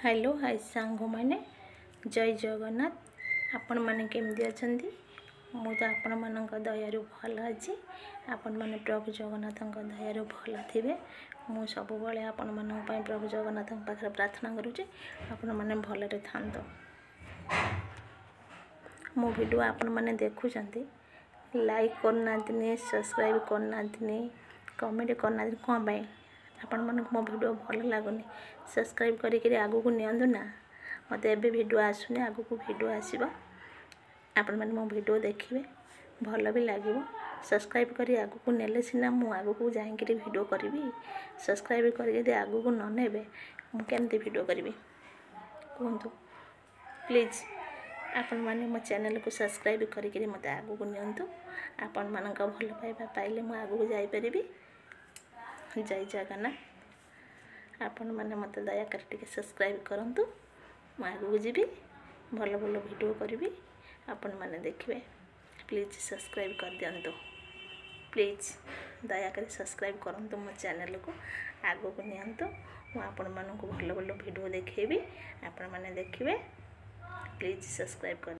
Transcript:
hello hi सांग मैंने जय जगन्नाथ आपण मैंने केमती अच्छा मु तो आपण मान दयारु भल अच्छी आपण मैंने प्रभु जगन्नाथ दयारु भल थे मु सब आपण मान प्रभु जगन्नाथ पाखे प्रार्थना करुचे आपण मैंने भलरे था मो वीडियो आपण मैंने देखुं लाइक करना सब्सक्राइब करना कमेंट करना कौन पाई आपण मन मो वीडियो भल लगुनि सब्सक्राइब करी आगु को नियंतु ना मत एबे वीडियो आसुनी आगु को वीडियो आसीबो आपण मन मो वीडियो देखिबे भल भी लागिबो सब्सक्राइब करी आगु को नेले सिना मु आगु को जाई के वीडियो करिवि सब्सक्राइब करी यदि आगु को न नेबे मु केमती वीडियो करिवि कहंतु प्लीज आपण माने मो चैनल को सब्सक्राइब करी मत आगु को नियंतु आपण मानक भल पाइबा पाइले मु आगु को जाई परिबि जय जगन्नाथ आपण मैंने मत दया कर सब्सक्राइब करंतु मु आगु जीवी भल भल वीडियो करी आपण मैंने देखिए प्लीज सब्सक्राइब कर दियंतु प्लीज दया कर सब्सक्राइब करंतु मो चैनल को आगु को नियंतु मु आपण मानक भल भल वीडियो देखेबी आपण मैंने देखिए प्लीज सब्सक्राइब कर